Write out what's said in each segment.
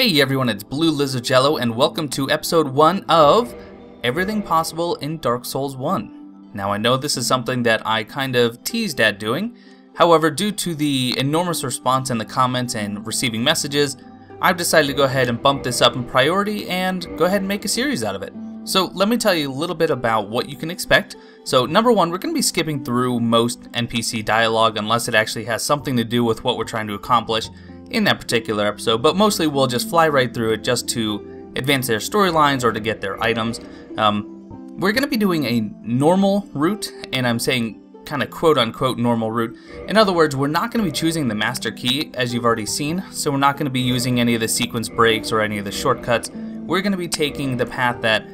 Hey everyone, it's BlueLizardJello and welcome to episode 1 of Everything Possible in Dark Souls 1. Now I know this is something that I kind of teased at doing, however due to the enormous response in the comments and receiving messages, I've decided to go ahead and bump this up in priority and go ahead and make a series out of it. So let me tell you a little bit about what you can expect. So number one, we're going to be skipping through most NPC dialogue unless it actually has something to do with what we're trying to accomplish in that particular episode, but mostly we'll just fly right through it just to advance their storylines or to get their items. We're going to be doing a normal route, and I'm saying kind of quote-unquote normal route. In other words, we're not going to be choosing the master key, as you've already seen, so we're not going to be using any of the sequence breaks or any of the shortcuts. We're going to be taking the path that,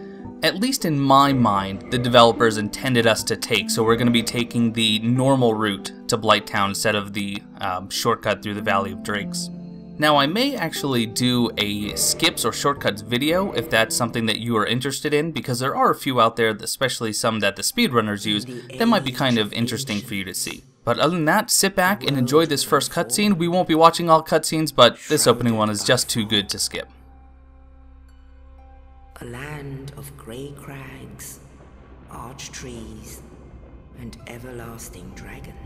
at least in my mind, the developers intended us to take. So we're going to be taking the normal route to Blighttown instead of the shortcut through the Valley of Drakes. Now I may actually do a skips or shortcuts video if that's something that you are interested in, because there are a few out there, especially some that the speedrunners use, that might be kind of interesting for you to see. But other than that, sit back and enjoy this first cutscene. We won't be watching all cutscenes, but this opening one is just too good to skip. A land of grey crags, arch trees, and everlasting dragons.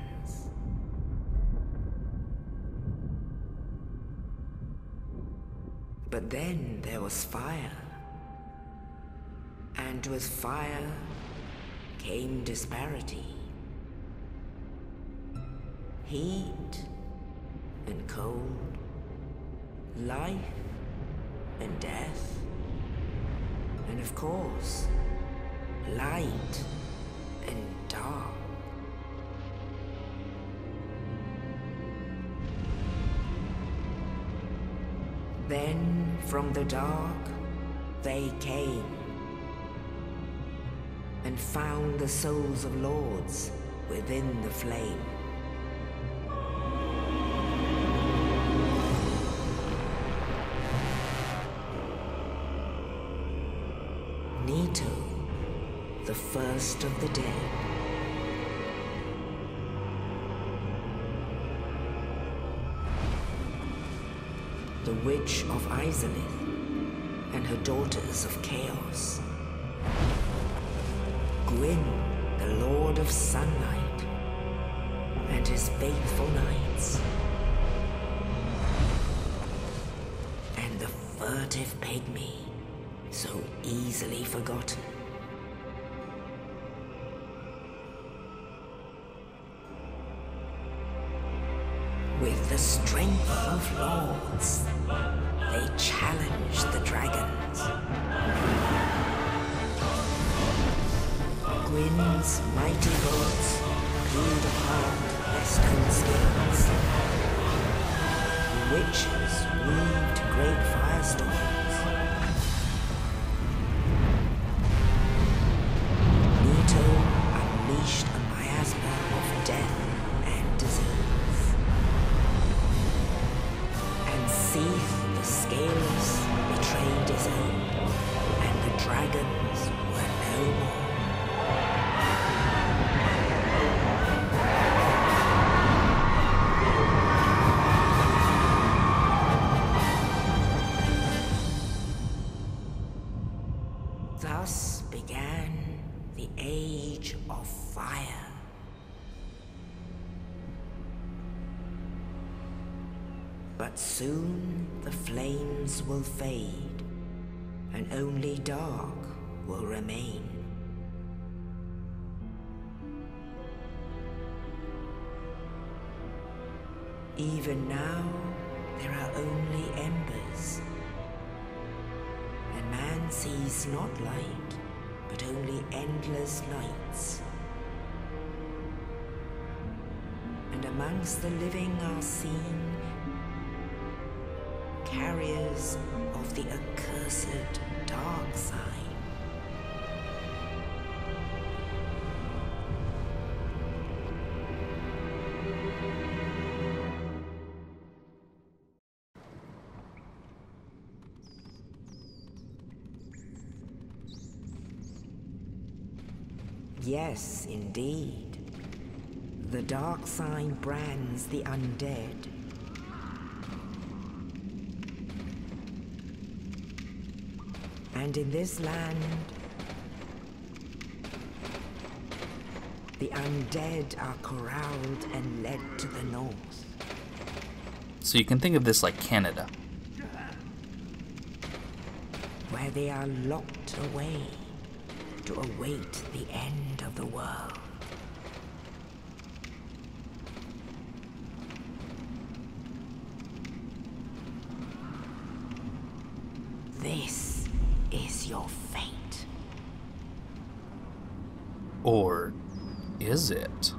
But then there was fire, and with fire came disparity. Heat and cold, life and death. And of course, light and dark. Then from the dark they came and found the souls of lords within the flame. The first of the dead. The Witch of Izalith and her daughters of Chaos. Gwyn, the Lord of Sunlight, and his faithful knights. And the furtive pygmy, so easily forgotten. With the strength of lords, they challenged the dragons. Gwyn's mighty lords peeled apart their stone skills. The witches weaved great firestorms. Nito unleashed a miasma of death and disease. Seath, the Scaleless, betrayed his own, and the dragons were no more. Thus began the Age of Fire. But soon the flames will fade, and only dark will remain. Even now, there are only embers, and man sees not light, but only endless nights. And amongst the living are seen carriers of the accursed dark side. Yes, indeed. The dark side brands the undead. And in this land, the undead are corralled and led to the north. So you can think of this like Canada, where they are locked away to await the end of the world. This is your fate. Or is it?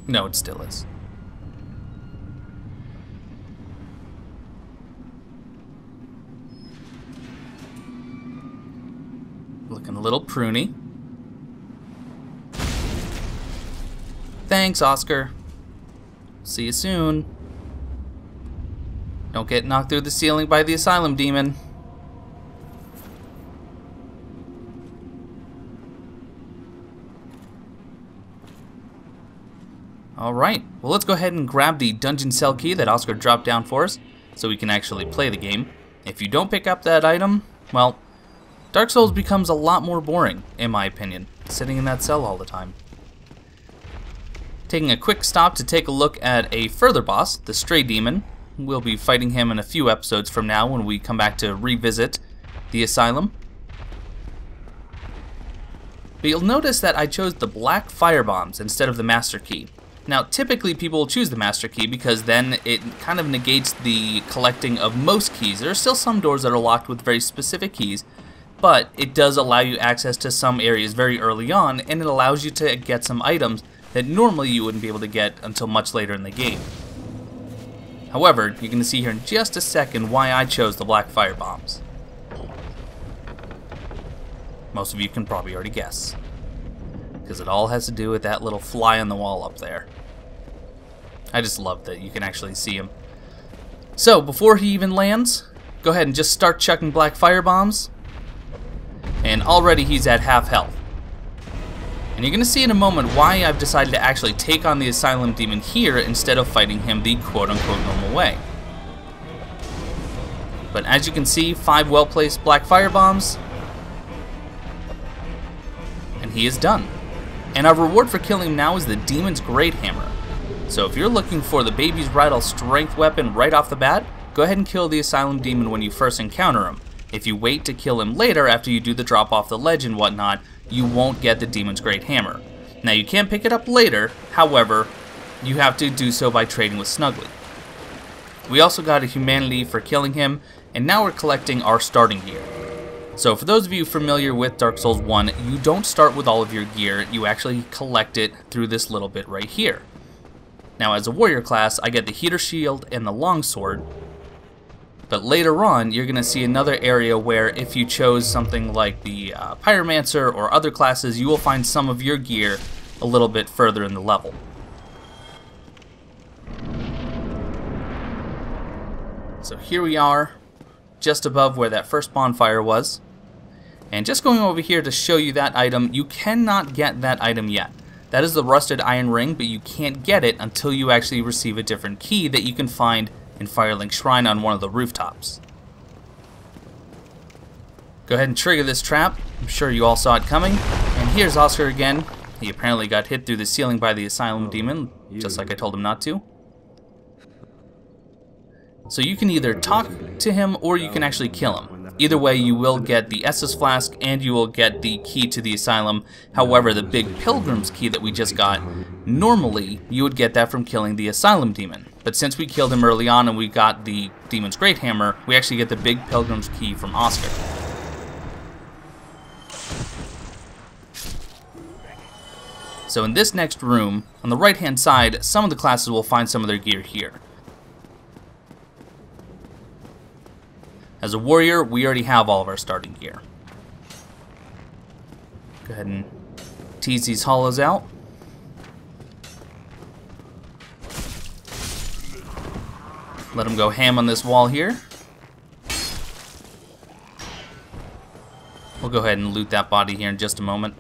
No, it still is. Looking a little pruny. Thanks, Oscar. See you soon. Don't get knocked through the ceiling by the Asylum Demon. Alright, well let's go ahead and grab the dungeon cell key that Oscar dropped down for us, so we can actually play the game. If you don't pick up that item, well, Dark Souls becomes a lot more boring, in my opinion, sitting in that cell all the time. Taking a quick stop to take a look at a further boss, the Stray Demon. We'll be fighting him in a few episodes from now when we come back to revisit the Asylum. But you'll notice that I chose the black firebombs instead of the Master Key. Now, typically people will choose the Master Key because then it kind of negates the collecting of most keys. There are still some doors that are locked with very specific keys, but it does allow you access to some areas very early on, and it allows you to get some items that normally you wouldn't be able to get until much later in the game. However, you're going to see here in just a second why I chose the black firebombs. Most of you can probably already guess, because it all has to do with that little fly on the wall up there. I just love that you can actually see him. So, before he even lands, go ahead and just start chucking black firebombs, and already he's at half health. And you're going to see in a moment why I've decided to actually take on the Asylum Demon here instead of fighting him the quote-unquote normal way. But as you can see, 5 well-placed black firebombs, and he is done. And our reward for killing him now is the Demon's Great Hammer. So if you're looking for the Baby's Rattle strength weapon right off the bat, go ahead and kill the Asylum Demon when you first encounter him. If you wait to kill him later after you do the drop off the ledge and whatnot, you won't get the Demon's Great Hammer. Now you can pick it up later, however, you have to do so by trading with Snuggly. We also got a humanity for killing him, and now we're collecting our starting gear. So for those of you familiar with Dark Souls 1, you don't start with all of your gear, you actually collect it through this little bit right here. Now as a warrior class, I get the heater shield and the longsword, but later on you're going to see another area where if you chose something like the pyromancer or other classes, you will find some of your gear a little bit further in the level. So here we are, just above where that first bonfire was. And just going over here to show you that item, you cannot get that item yet. That is the rusted iron ring, but you can't get it until you actually receive a different key that you can find in Firelink Shrine on one of the rooftops. Go ahead and trigger this trap. I'm sure you all saw it coming. And here's Oscar again. He apparently got hit through the ceiling by the Asylum Demon, just like I told him not to. So you can either talk to him or you can actually kill him. Either way, you will get the Estus Flask and you will get the key to the Asylum. However, the big Pilgrim's key that we just got, normally you would get that from killing the Asylum Demon. But since we killed him early on and we got the Demon's Great Hammer, we actually get the big Pilgrim's key from Oscar. So in this next room, on the right hand side, some of the classes will find some of their gear here. As a warrior, we already have all of our starting gear. Go ahead and tease these hollows out. Let them go ham on this wall here. We'll go ahead and loot that body here in just a moment.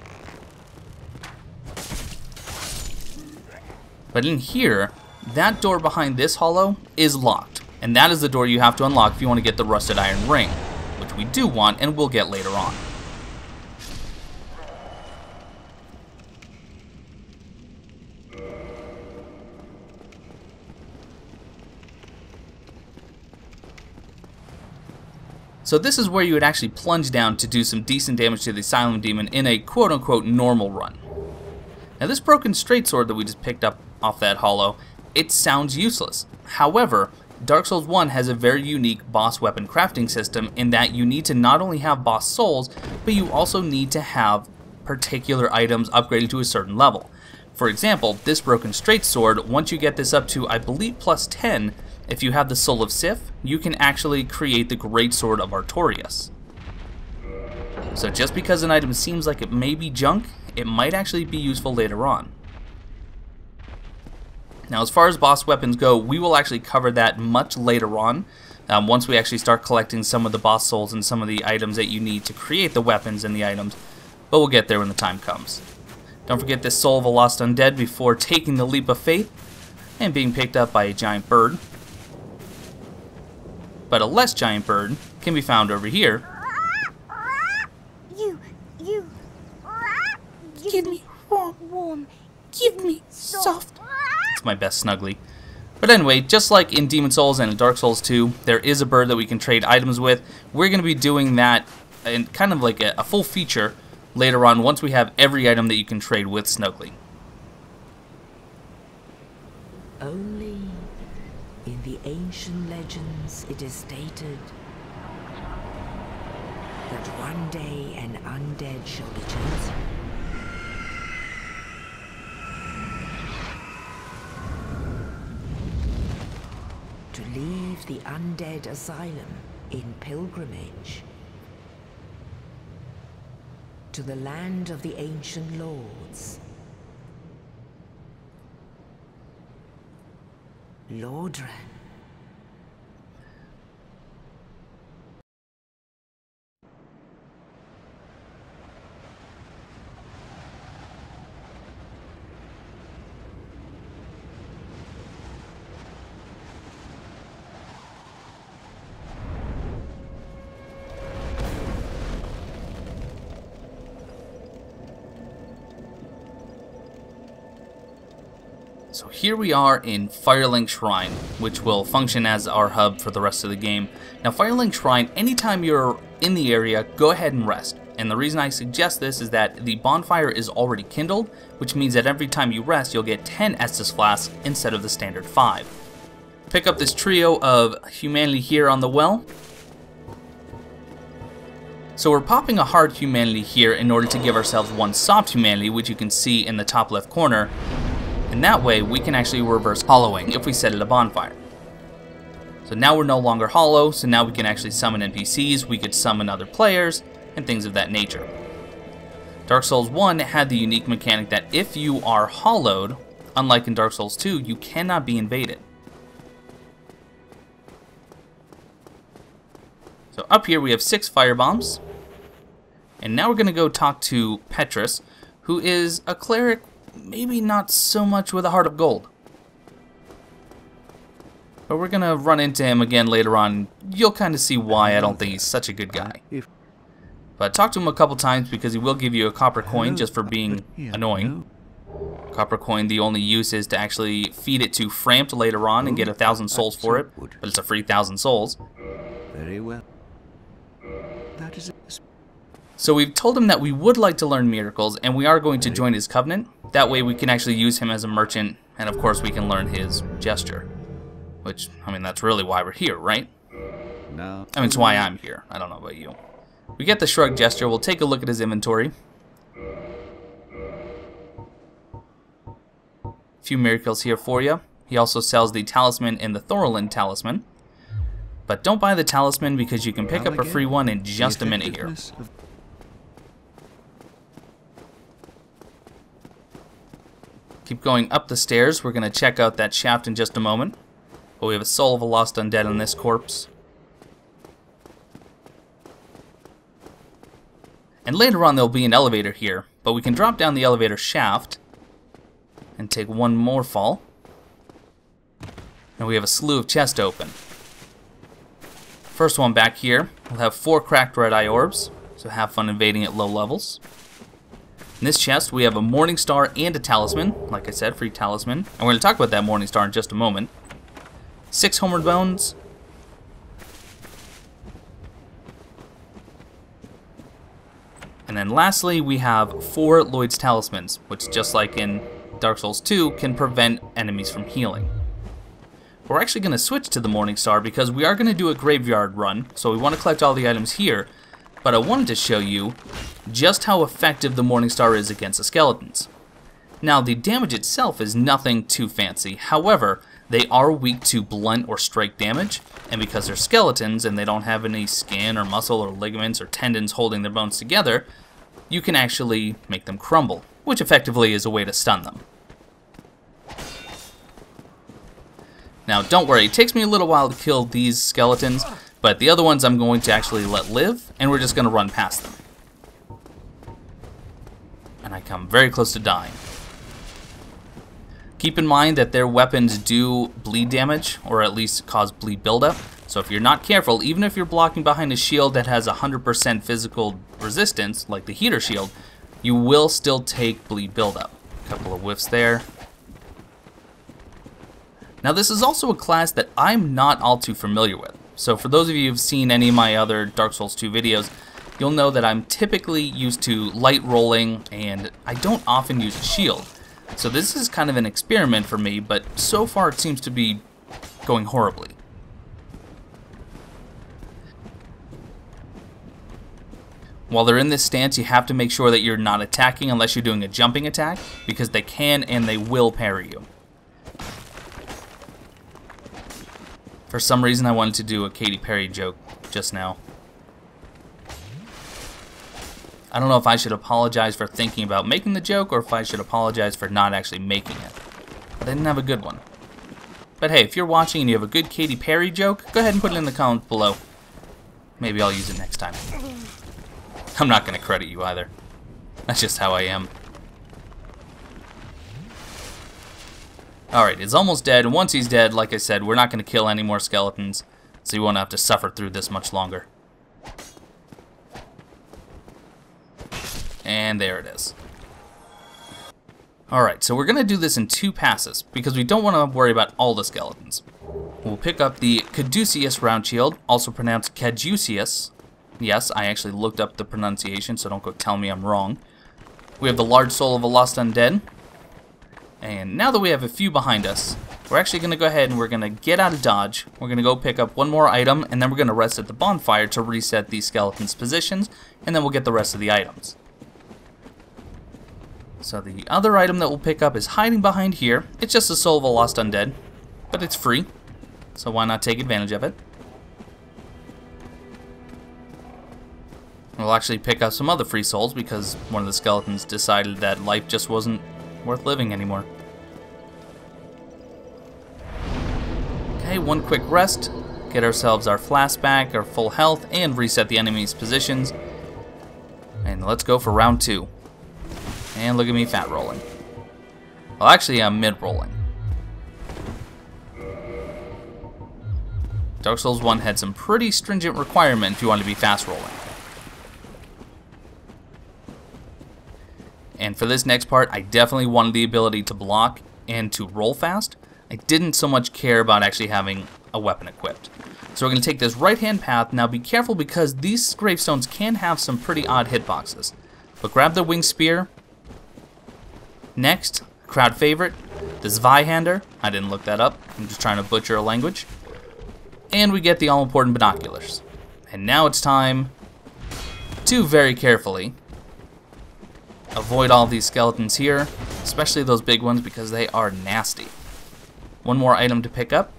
But in here, that door behind this hollow is locked. And that is the door you have to unlock if you want to get the rusted iron ring, which we do want and we'll get later on. So this is where you would actually plunge down to do some decent damage to the Asylum Demon in a quote-unquote normal run. Now this broken straight sword that we just picked up off that hollow, it sounds useless. However, Dark Souls 1 has a very unique boss weapon crafting system in that you need to not only have boss souls, but you also need to have particular items upgraded to a certain level. For example, this broken straight sword, once you get this up to, I believe, plus 10, if you have the Soul of Sif, you can actually create the Great Sword of Artorias. So just because an item seems like it may be junk, it might actually be useful later on. Now as far as boss weapons go, we will actually cover that much later on, once we actually start collecting some of the boss souls and some of the items that you need to create the weapons and the items, but we'll get there when the time comes. Don't forget this Soul of a Lost Undead before taking the leap of faith and being picked up by a giant bird. But a less giant bird can be found over here. Give me warm. Give me soft. It's my best snuggly. But anyway, just like in Demon Souls and in Dark Souls 2, there is a bird that we can trade items with. We're going to be doing that in kind of like a full feature later on once we have every item that you can trade with Snuggly. Only in the ancient legends it is stated that one day an undead shall be chosen. To leave the Undead Asylum in pilgrimage to the land of the ancient lords. Lordran. So here we are in Firelink Shrine, which will function as our hub for the rest of the game. Now Firelink Shrine, anytime you're in the area, go ahead and rest. And the reason I suggest this is that the bonfire is already kindled, which means that every time you rest, you'll get 10 Estus flasks instead of the standard 5. Pick up this trio of humanity here on the well. So we're popping a hard humanity here in order to give ourselves one soft humanity, which you can see in the top left corner. And that way, we can actually reverse hollowing if we set it a bonfire. So now we're no longer hollow, so now we can actually summon NPCs, we could summon other players, and things of that nature. Dark Souls 1 had the unique mechanic that if you are hollowed, unlike in Dark Souls 2, you cannot be invaded. So up here we have 6 firebombs. And now we're going to go talk to Petrus, who is a cleric, maybe not so much with a heart of gold. But we're going to run into him again later on. You'll kind of see why I don't think he's such a good guy. But talk to him a couple times because he will give you a copper coin just for being annoying. Copper coin, the only use is to actually feed it to Frampt later on and get 1,000 souls for it. But it's a free 1,000 souls. Very well. That is it. So we've told him that we would like to learn miracles, and we are going to join his covenant. That way we can actually use him as a merchant, and of course we can learn his gesture. Which, I mean, that's really why we're here, right? No. I mean, it's why I'm here. I don't know about you. We get the shrug gesture. We'll take a look at his inventory. A few miracles here for you. He also sells the talisman and the Thorolin talisman. But don't buy the talisman because you can pick up a free one in just a minute here. Keep going up the stairs. We're going to check out that shaft in just a moment. But we have a Soul of a Lost Undead on this corpse. And later on there'll be an elevator here, but we can drop down the elevator shaft and take one more fall. And we have a slew of chests open. First one back here, we'll have 4 cracked red eye orbs, so have fun invading at low levels. In this chest, we have a Morning Star and a talisman. Like I said, free talisman. And we're going to talk about that Morning Star in just a moment. 6 homeward bones. And then lastly, we have 4 Lloyd's Talismans, which just like in Dark Souls 2, can prevent enemies from healing. We're actually going to switch to the Morning Star because we are going to do a graveyard run, so we want to collect all the items here, but I wanted to show you just how effective the Morning Star is against the skeletons. Now, the damage itself is nothing too fancy, however, they are weak to blunt or strike damage, and because they're skeletons and they don't have any skin or muscle or ligaments or tendons holding their bones together, you can actually make them crumble, which effectively is a way to stun them. Now, don't worry, it takes me a little while to kill these skeletons, but the other ones I'm going to actually let live, and we're just going to run past them. And I come very close to dying. Keep in mind that their weapons do bleed damage, or at least cause bleed buildup, so if you're not careful, even if you're blocking behind a shield that has 100% physical resistance, like the heater shield, you will still take bleed buildup. A couple of whiffs there. Now, this is also a class that I'm not all too familiar with. So for those of you who've seen any of my other Dark Souls 2 videos, you'll know that I'm typically used to light rolling, and I don't often use a shield. So this is kind of an experiment for me, but so far it seems to be going horribly. While they're in this stance, you have to make sure that you're not attacking unless you're doing a jumping attack, because they can and they will parry you. For some reason, I wanted to do a Katy Perry joke just now. I don't know if I should apologize for thinking about making the joke or if I should apologize for not actually making it. But I didn't have a good one. But hey, if you're watching and you have a good Katy Perry joke, go ahead and put it in the comments below. Maybe I'll use it next time. I'm not going to credit you either. That's just how I am. Alright, he's almost dead, and once he's dead, like I said, we're not going to kill any more skeletons, so you won't have to suffer through this much longer. And there it is. Alright, so we're going to do this in 2 passes, because we don't want to worry about all the skeletons. We'll pick up the Caduceus round shield, also pronounced Caduceus. Yes, I actually looked up the pronunciation, so don't go tell me I'm wrong. We have the large soul of a lost undead. And now that we have a few behind us, we're actually going to go ahead and we're going to get out of dodge. We're going to go pick up one more item, and then we're going to rest at the bonfire to reset these skeletons' positions, and then we'll get the rest of the items. So the other item that we'll pick up is hiding behind here. It's just the soul of a lost undead, but it's free, so why not take advantage of it? We'll actually pick up some other free souls because one of the skeletons decided that life just wasn't worth living anymore. Okay, one quick rest, get ourselves our flask back, our full health, and reset the enemy's positions. And let's go for round 2. And look at me fat rolling. Well, actually, I'm mid rolling. Dark Souls 1 had some pretty stringent requirements if you want to be fast rolling. And for this next part, I definitely wanted the ability to block and to roll fast. I didn't so much care about actually having a weapon equipped. So we're going to take this right-hand path. Now be careful because these gravestones can have some pretty odd hitboxes. But grab the winged spear. Next, crowd favorite, the Zweihander. I didn't look that up. I'm just trying to butcher a language. And we get the all-important binoculars. And now it's time to very carefully avoid all these skeletons here, especially those big ones because they are nasty. One more item to pick up.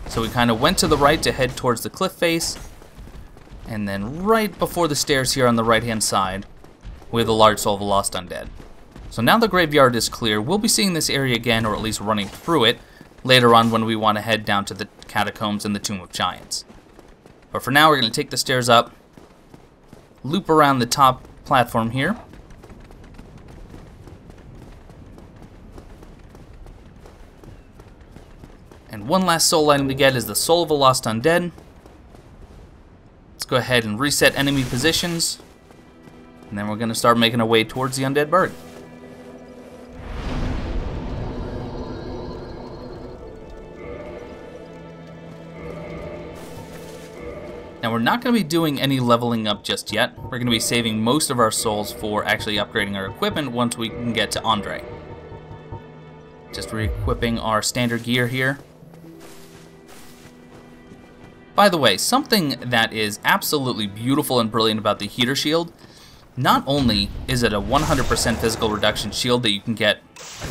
So we kind of went to the right to head towards the cliff face, and then right before the stairs here on the right hand side, we have the large soul of a lost undead. So now the graveyard is clear, we'll be seeing this area again, or at least running through it, later on when we want to head down to the catacombs and the Tomb of Giants. But for now we're going to take the stairs up, loop around the top platform here, and one last soul item to get is the Soul of a Lost Undead. Let's go ahead and reset enemy positions. And then we're going to start making our way towards the Undead Burg. Now we're not going to be doing any leveling up just yet. We're going to be saving most of our souls for actually upgrading our equipment once we can get to Andre. Just re-equipping our standard gear here. By the way, something that is absolutely beautiful and brilliant about the heater shield, not only is it a 100% physical reduction shield that you can get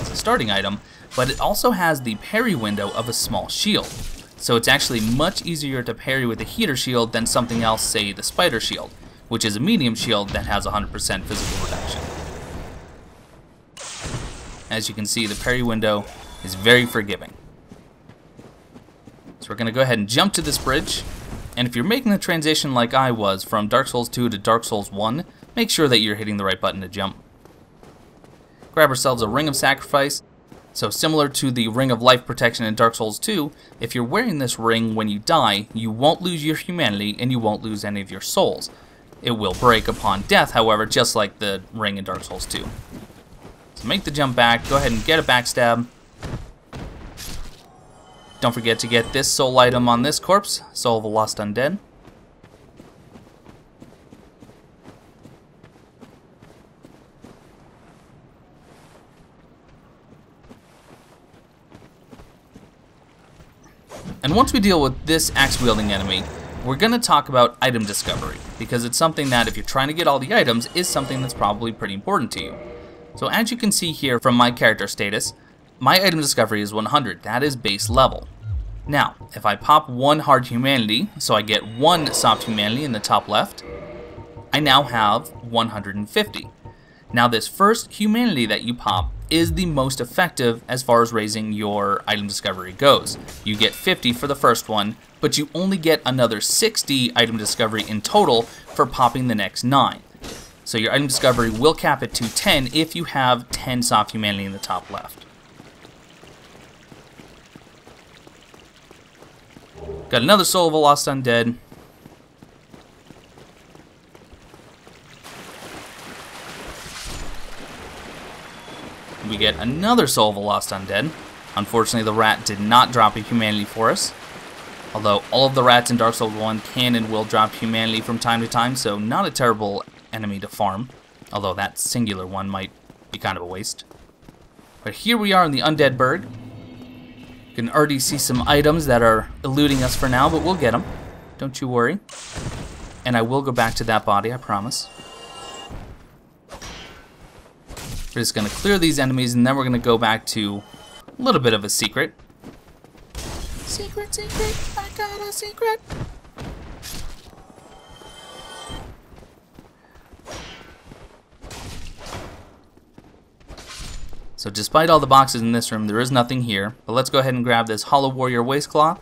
as a starting item, but it also has the parry window of a small shield. So it's actually much easier to parry with a heater shield than something else, say the spider shield, which is a medium shield that has 100% physical reduction. As you can see, the parry window is very forgiving. So we're going to go ahead and jump to this bridge. And if you're making the transition like I was from Dark Souls 2 to Dark Souls 1, make sure that you're hitting the right button to jump. Grab ourselves a Ring of Sacrifice. So similar to the Ring of Life Protection in Dark Souls 2, if you're wearing this ring when you die, you won't lose your humanity and you won't lose any of your souls. It will break upon death, however, just like the ring in Dark Souls 2. So make the jump back, go ahead and get a backstab. Don't forget to get this soul item on this corpse, Soul of a Lost Undead. And once we deal with this axe-wielding enemy, we're going to talk about item discovery, because it's something that, if you're trying to get all the items, is something that's probably pretty important to you. So as you can see here from my character status, my item discovery is 100. That is base level. Now, if I pop one hard humanity, so I get one soft humanity in the top left, I now have 150. Now this first humanity that you pop is the most effective as far as raising your item discovery goes. You get 50 for the first one, but you only get another 60 item discovery in total for popping the next 9. So your item discovery will cap it to 10 if you have 10 soft humanity in the top left. Got another Soul of a Lost Undead. We get another Soul of a Lost Undead. Unfortunately, the rat did not drop a humanity for us. Although all of the rats in Dark Souls 1 can and will drop humanity from time to time, so not a terrible enemy to farm. Although that singular one might be kind of a waste. But here we are in the Undead Burg. You can already see some items that are eluding us for now, but we'll get them. Don't you worry. And I will go back to that body, I promise. We're just going to clear these enemies, and then we're going to go back to a little bit of a secret. Secret, secret, I got a secret. So despite all the boxes in this room, there is nothing here. But let's go ahead and grab this Hollow Warrior Waistcloth.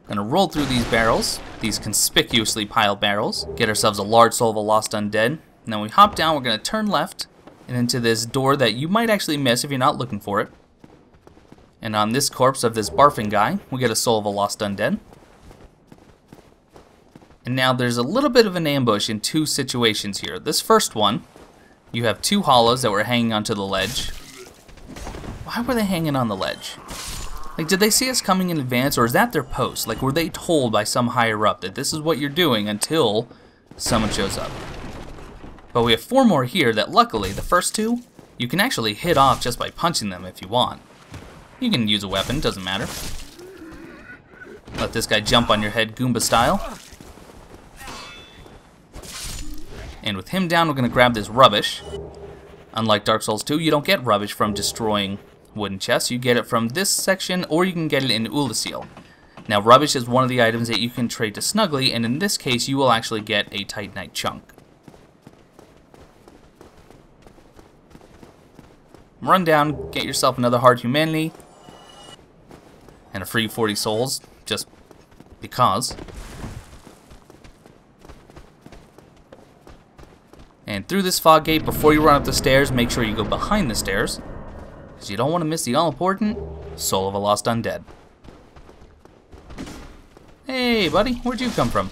Gonna roll through these barrels, these conspicuously piled barrels, get ourselves a large Soul of a Lost Undead, and then we hop down, we're gonna turn left, and into this door that you might actually miss if you're not looking for it. And on this corpse of this barfing guy, we get a Soul of a Lost Undead. And now there's a little bit of an ambush in two situations here. This first one, you have two hollows that were hanging onto the ledge. Why were they hanging on the ledge? Like, did they see us coming in advance, or is that their post? Like, were they told by some higher up that this is what you're doing until someone shows up? But we have 4 more here that, luckily, the first 2, you can actually hit off just by punching them if you want. You can use a weapon, doesn't matter. Let this guy jump on your head Goomba style. And with him down, we're going to grab this rubbish. Unlike Dark Souls 2, you don't get rubbish from destroying wooden chests. You get it from this section, or you can get it in Ulasil. Now, rubbish is one of the items that you can trade to Snuggly, and in this case, you will actually get a Titanite chunk. Run down, get yourself another hard humanity, and a free 40 souls, just because. And through this fog gate, before you run up the stairs, make sure you go behind the stairs, because you don't want to miss the all-important Soul of a Lost Undead. Hey, buddy, where'd you come from?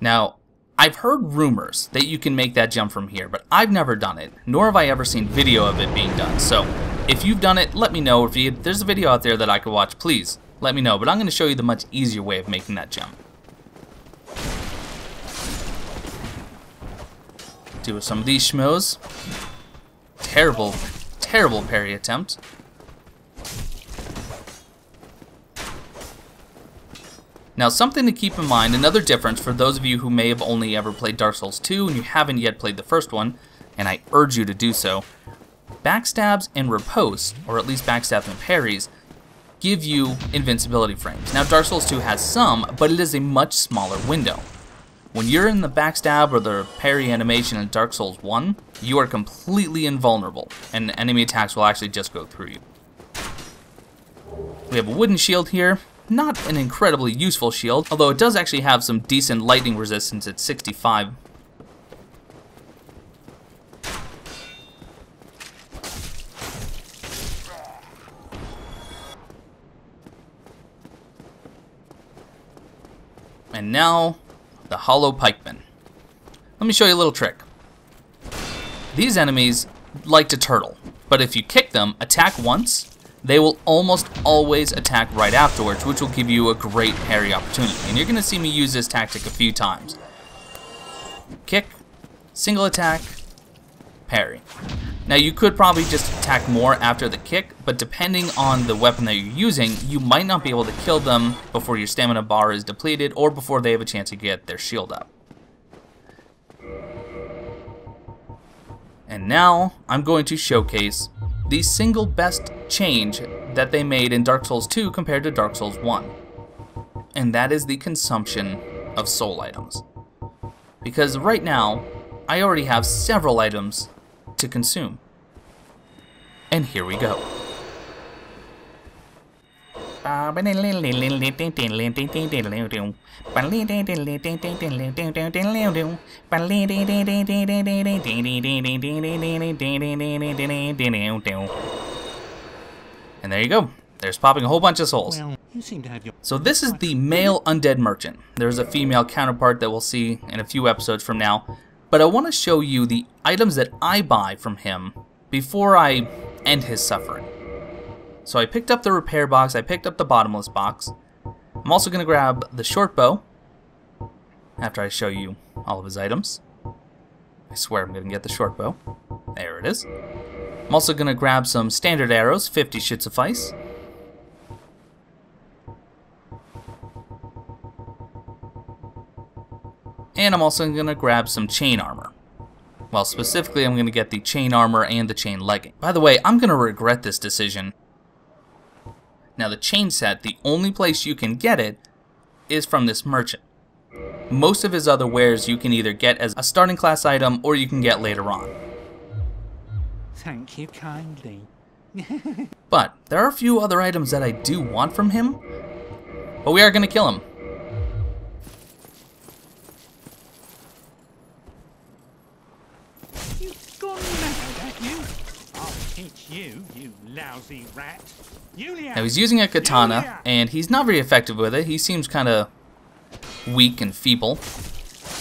Now, I've heard rumors that you can make that jump from here, but I've never done it, nor have I ever seen video of it being done. So, if you've done it, let me know. If there's a video out there that I could watch, please let me know. But I'm going to show you the much easier way of making that jump. Do some of these schmoes. Terrible, terrible parry attempt. Now, something to keep in mind, another difference for those of you who may have only ever played Dark Souls 2 and you haven't yet played the first one, and I urge you to do so, backstabs and riposte, or at least backstabs and parries, give you invincibility frames. Now, Dark Souls 2 has some, but it is a much smaller window. When you're in the backstab or the parry animation in Dark Souls 1, you are completely invulnerable, and enemy attacks will actually just go through you. We have a wooden shield here. Not an incredibly useful shield, although it does actually have some decent lightning resistance at 65. And now, the Hollow Pikeman. Let me show you a little trick. These enemies like to turtle, but if you kick them, attack once, they will almost always attack right afterwards, which will give you a great parry opportunity. And you're going to see me use this tactic a few times. Kick, single attack, parry. Now you could probably just attack more after the kick, but depending on the weapon that you're using, you might not be able to kill them before your stamina bar is depleted or before they have a chance to get their shield up. And now I'm going to showcase the single best change that they made in Dark Souls 2 compared to Dark Souls 1. And that is the consumption of soul items. Because right now, I already have several items to consume. And here we go. And there you go. There's popping a whole bunch of souls. Well, you seem to have your... So this is the male undead merchant. There's a female counterpart that we'll see in a few episodes from now. But I want to show you the items that I buy from him before I end his suffering. So I picked up the repair box, I picked up the bottomless box. I'm also going to grab the short bow after I show you all of his items. I swear I'm going to get the short bow. There it is. I'm also going to grab some standard arrows, 50 should suffice. And I'm also going to grab some chain armor. Well, specifically I'm going to get the chain armor and the chain legging. By the way, I'm going to regret this decision. Now the chain set, the only place you can get it is from this merchant. Most of his other wares you can either get as a starting class item or you can get later on. Thank you kindly. But there are a few other items that I do want from him, but we are going to kill him. You've gone mad, have you? I'll teach you, you lousy rat. Julia! Now he's using a katana, and he's not very effective with it. He seems kind of weak and feeble.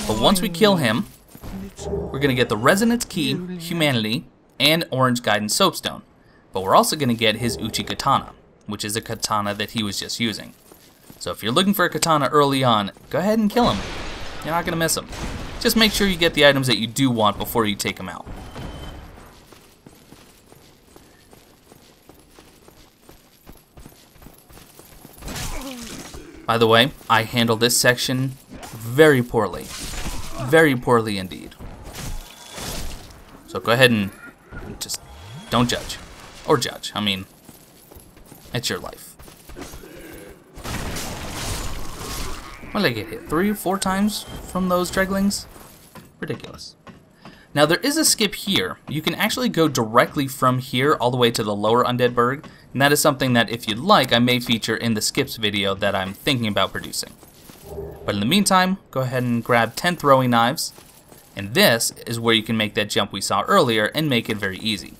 But once we kill him, we're going to get the Resonance Key, Humanity, and Orange Guidance Soapstone. But we're also going to get his Uchi Katana, which is a katana that he was just using. So if you're looking for a katana early on, go ahead and kill him. You're not going to miss him. Just make sure you get the items that you do want before you take him out. By the way, I handled this section very poorly. Very poorly indeed. So go ahead and just don't judge. Or judge. I mean, it's your life. What did I get hit? 3 or 4 times from those dreglings? Ridiculous. Now there is a skip here. You can actually go directly from here all the way to the lower Undead Burg, and that is something that if you'd like I may feature in the skips video that I'm thinking about producing. But in the meantime, go ahead and grab 10 throwing knives, And this is where you can make that jump we saw earlier and make it very easy.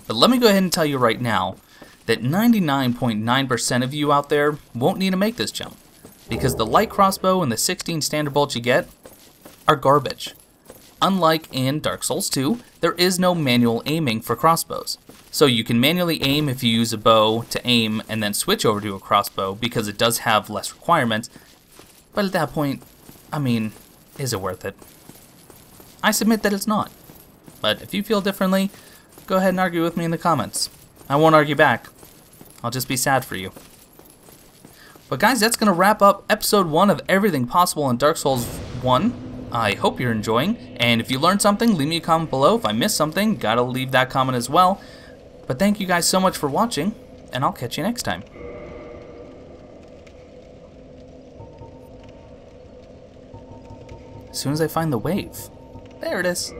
But let me go ahead and tell you right now that 99.9% of you out there won't need to make this jump, because the light crossbow and the 16 standard bolts you get are garbage. Unlike in Dark Souls 2, there is no manual aiming for crossbows. So you can manually aim if you use a bow to aim and then switch over to a crossbow because it does have less requirements, but at that point, I mean, is it worth it? I submit that it's not. But if you feel differently, go ahead and argue with me in the comments. I won't argue back. I'll just be sad for you. But guys, that's going to wrap up episode 1 of Everything Possible in Dark Souls 1. I hope you're enjoying, and if you learned something, leave me a comment below. If I missed something, gotta leave that comment as well. But thank you guys so much for watching, and I'll catch you next time. As soon as I find the wave. There it is.